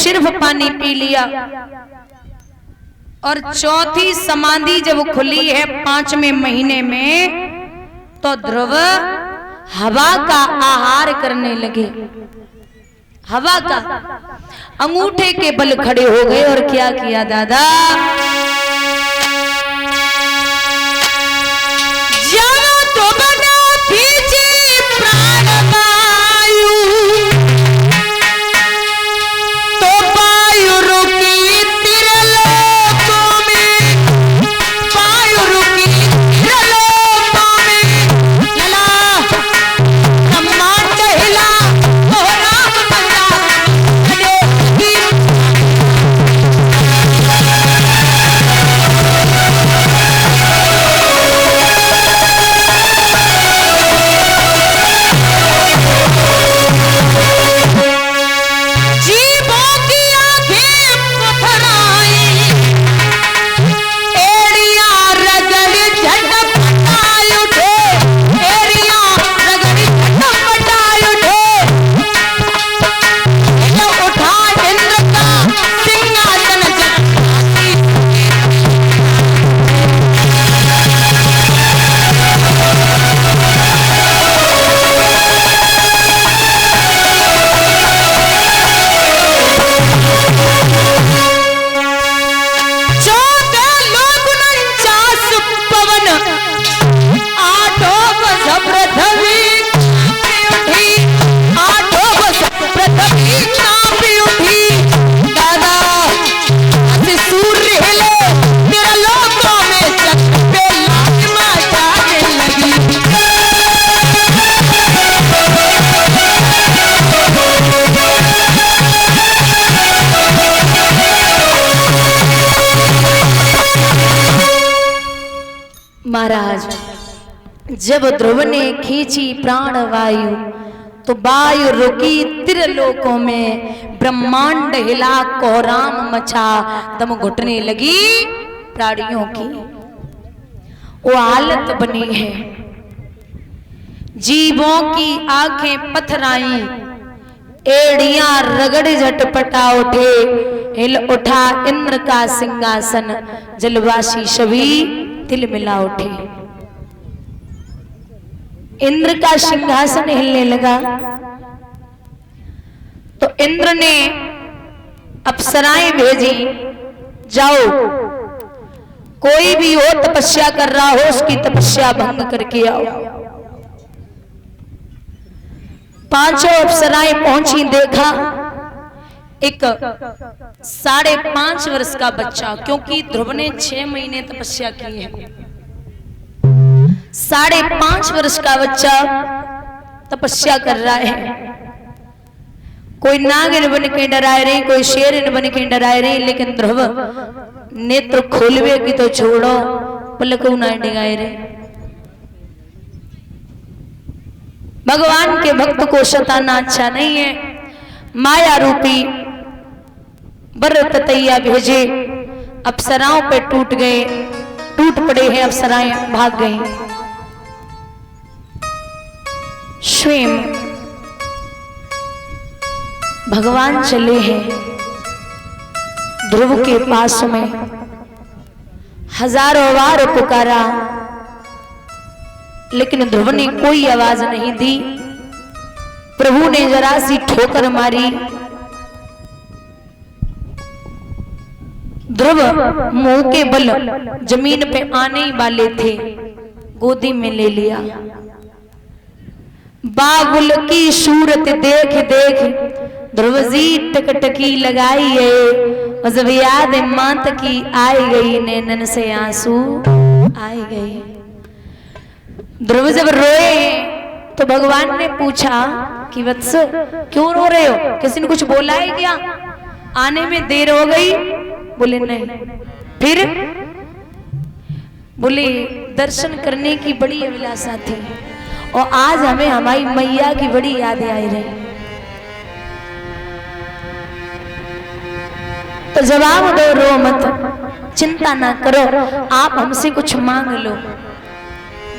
सिर्फ पानी पी लिया। और चौथी समाधि जब खुली है 5वें महीने में, तो ध्रुव हवा का आहार करने लगे। हवा का अंगूठे के बल खड़े हो गए और क्या किया दादा, तो बना खींची प्राण वायु, तो वायु रुकी त्रिलोकों में, वायु रुकी त्रिलोकों में, हिला ब्रह्मांड हिला, ओ राम बचा महाराज। जब ध्रुव ने खींची प्राण वायु, तो वायु रुकी त्रिलोकों में, ब्रह्मांड हिला, कोहराम मचा, दम घुटने लगी प्राणियों की। वो हालत बनी है, जीवों की आंखें पथराई, एड़ियां रगड़ झटपटा उठे, हिल उठा इंद्र का सिंहासन, जलवासी सभी तिल मिला उठे। इंद्र का सिंहासन हिलने लगा, तो इंद्र ने अप्सराएं भेजी, जाओ कोई भी हो तपस्या कर रहा हो उसकी तपस्या भंग करके आओ। 5 अप्सराएं पहुंची, देखा एक 5.5 वर्ष का बच्चा, क्योंकि ध्रुव ने 6 महीने तपस्या की है। 5.5 वर्ष का बच्चा तपस्या कर रहा है। कोई नागिन बन के डराए रहे, कोई शेर बन के डराए रहे, लेकिन ध्रुव नेत्र खोलवे की तो छोड़ो, पलकों ना डिगाए रहे। भगवान के भक्त को सताना अच्छा नहीं है। माया रूपी बर ततैया भेजे, अप्सराओं पे टूट पड़े हैं, अप्सराएं भाग गई। स्वयं भगवान चले हैं ध्रुव के पास में, हजारों बार पुकारा, लेकिन ध्रुव ने कोई आवाज नहीं दी। प्रभु ने जरा सी ठोकर मारी, ध्रुव मुंह के बल जमीन पे आने ही वाले थे, गोदी में ले लिया। बाबुल की सूरत देख देख ध्रुव जी टकटकी लगाई है, जब याद मात की आई गई, नैनन से आंसू आई गई। ध्रुव जब रोए तो भगवान ने पूछा कि वत्स क्यों रो रहे हो, किसी ने कुछ बोला है क्या, आने में देर हो गई? बोले नहीं। फिर बोले दर्शन करने की बड़ी अभिलाषा थी और आज हमें हमारी मैया की बड़ी यादें आई रही। तो जवाब दो, रो मत, चिंता ना करो, आप हमसे कुछ मांग लो।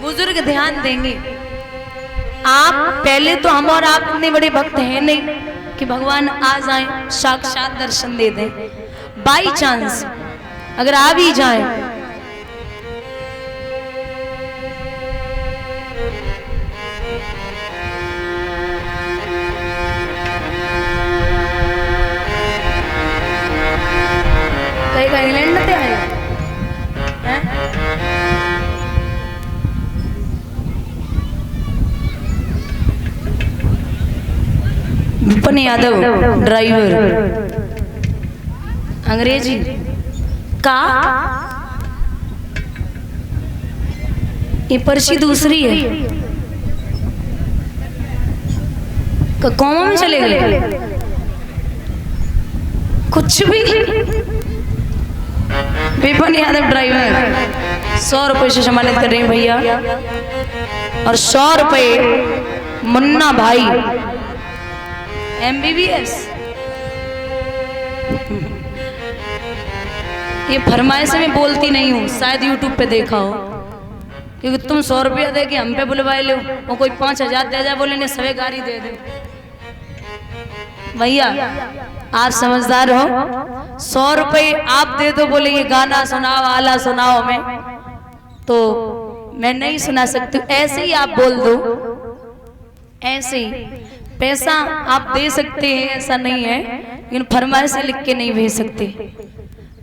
बुजुर्ग ध्यान देंगे। आप पहले तो हम और आप इतने बड़े भक्त हैं नहीं, कि भगवान आ जाएं, साक्षात दर्शन दे दें। बाई चांस अगर आ भी जाए कहीं का इंग्लैंड में आए हैं? विपिन यादव ड्राइवर अंग्रेजी का ये पर्ची दूसरी है, कौमा में चले गए कुछ भी। विपिन यादव ड्राइवर 100 रुपए से सम्मानित कर रहे हैं भैया, और 100 रुपए मुन्ना भाई MBBS। ये फरमाइश में बोलती नहीं हूँ, शायद YouTube पे देखा हो, क्योंकि तुम 100 रुपया दे के हम पे बुलवाए लो, वो कोई 5000 दे जाए बोले ने सवे गाड़ी दे दो। भैया आप समझदार हो, 100 रुपये आप दे दो, बोले ये गाना सुनाओ आला सुनाओ हमें, तो मैं नहीं सुना सकती। ऐसे ही आप बोल दो, ऐसे ही पैसा आप दे सकते हैं, ऐसा नहीं है, लेकिन फरमाइश से लिख के नहीं भेज सकते।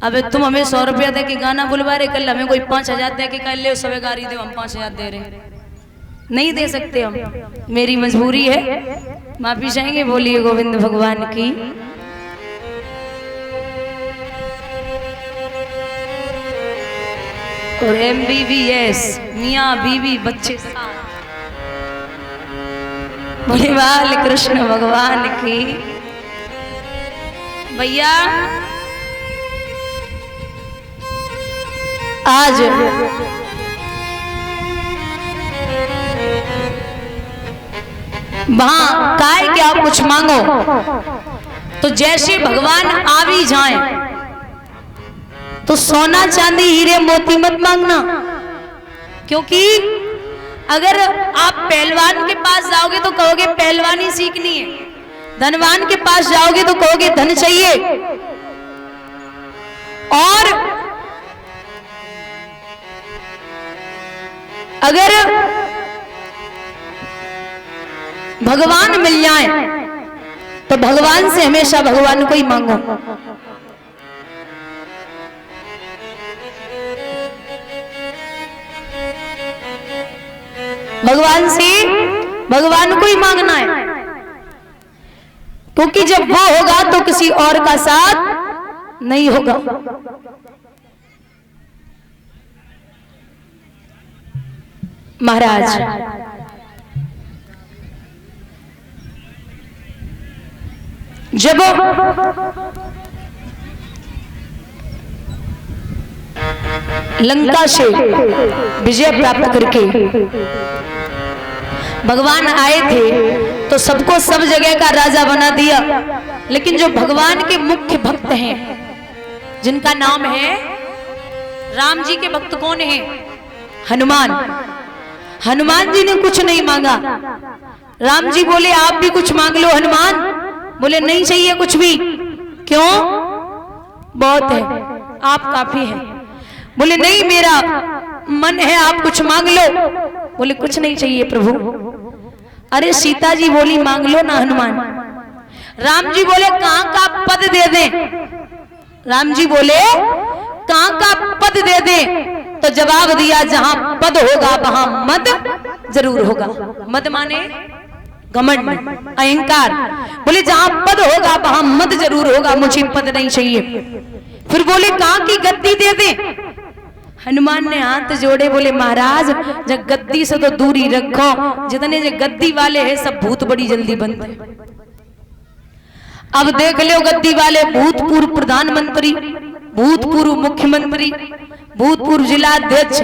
अबे तुम हमें 100 रुपया दे के गाना बुलवा रहे, कल हमें कोई 5000 दे के कल ले सवे गाड़ी दे, हम 5000 दे रहे, नहीं दे सकते हम, मेरी मजबूरी है, माफी चाहेंगे। बोलिए गोविंद भगवान की। और MBBS मियाँ बीवी बच्चे, बोले बाल कृष्ण भगवान की। भैया आज वहां काय कि आप कुछ मांगो तो जैसे भगवान आ भी जाए तो सोना चांदी हीरे मोती मत मांगना, क्योंकि अगर आप पहलवान के पास जाओगे तो कहोगे पहलवानी सीखनी है, धनवान के पास जाओगे तो कहोगे धन चाहिए, और अगर भगवान मिल जाए तो भगवान से हमेशा भगवान को ही मांगो। भगवान से भगवान को ही मांगना है, क्योंकि जब वो होगा तो किसी और का साथ नहीं होगा। महाराज जब लंका से विजय प्राप्त करके भगवान आए थे तो सबको सब जगह का राजा बना दिया, लेकिन जो भगवान के मुख्य भक्त हैं जिनका नाम है राम जी के भक्त कौन है? हनुमान। हनुमान जी ने कुछ नहीं मांगा। राम जी बोले आप भी कुछ मांग लो। हनुमान बोले नहीं चाहिए कुछ भी। क्यों? बहुत है, आप काफी है। बोले नहीं मेरा मन है, आप कुछ मांग लो। बोले कुछ नहीं चाहिए प्रभु। अरे सीता जी बोली मांग लो ना हनुमान। राम जी बोले कहां का पद दे दें? राम जी बोले कहां का पद दे दें? तो जवाब दिया जहां पद होगा वहां मद जरूर होगा। मद माने घमंड, अहंकार। बोले जहां पद होगा वहां मद जरूर होगा, मुझे पद नहीं चाहिए। फिर बोले कहां की गद्दी दे दें? हनुमान ने हाथ जोड़े, बोले महाराज जब गद्दी से तो दूरी रखो, जितने जो गद्दी वाले हैं सब भूत बड़ी जल्दी बनते। अब देख लो गद्दी वाले भूतपूर्व प्रधानमंत्री, भूतपूर्व मुख्यमंत्री, भूतपूर्व जिला अध्यक्ष,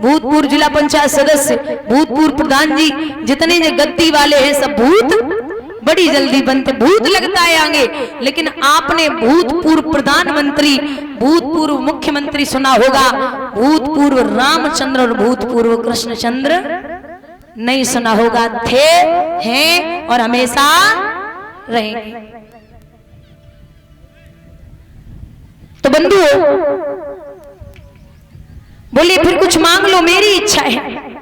भूतपूर्व जिला पंचायत सदस्य, भूतपूर्व प्रधान जी, जितने जो गद्दी वाले हैं सब भूत बड़ी जल्दी बनते। भूत लगता है आगे, लेकिन आपने भूतपूर्व प्रधानमंत्री, भूतपूर्व मुख्यमंत्री सुना होगा, भूतपूर्व रामचंद्र और भूतपूर्व कृष्णचंद्र नहीं सुना होगा। थे, हैं और हमेशा रहेंगे। तो बंधु बोले फिर कुछ मांग लो, मेरी इच्छा है।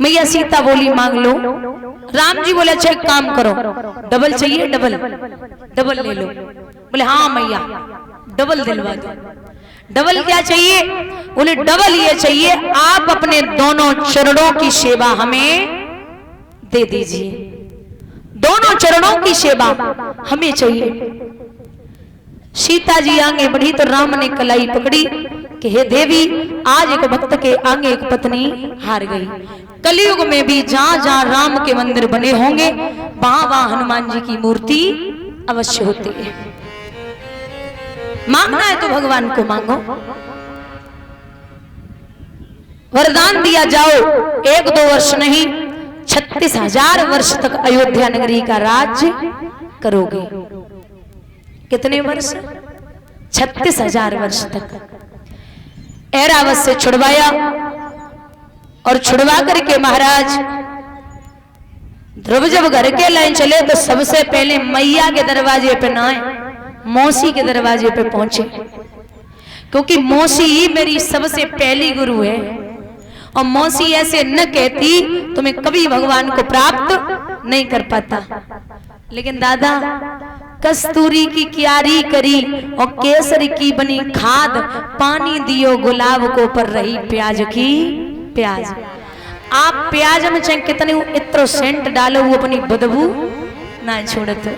मैया सीता बोली मांग लो। राम जी बोले अच्छा एक काम करो, डबल चाहिए, डबल डबल ले लो। बोले हाँ मैया डबल दिलवा दो। डबल क्या चाहिए? बोले डबल ये चाहिए, आप अपने दोनों चरणों की सेवा हमें दे दीजिए। दोनों चरणों की सेवा हमें चाहिए। सीता जी आगे बढ़ी तो राम ने कलाई पकड़ी कि हे देवी, आज एक भक्त के आगे एक पत्नी हार गई। कलयुग में भी जहां जहां राम के मंदिर बने होंगे वहां वहां हनुमान जी की मूर्ति अवश्य होती है। मांगना है तो भगवान को मांगो। वरदान दिया जाओ, 1-2 वर्ष नहीं 36,000 वर्ष तक अयोध्या नगरी का राज्य करोगे। कितने वर्ष? 36,000 वर्ष तक। ऐरावत से छुड़वाया और छुड़वा करके महाराज ध्रुव जब घर के लाइन चले तो सबसे पहले मैया के दरवाजे पे ना आए, मौसी के दरवाजे पे पहुंचे, क्योंकि मौसी ही मेरी सबसे पहली गुरु है। और मौसी ऐसे न कहती तो मैं कभी भगवान को प्राप्त नहीं कर पाता। लेकिन दादा कस्तूरी की क्यारी करी और केसर की बनी खाद, पानी दियो गुलाब को पर रही प्याज की प्याज। आप प्याज में चाहे कितने इतरो सेंट डालो वो अपनी बदबू ना छोड़ते।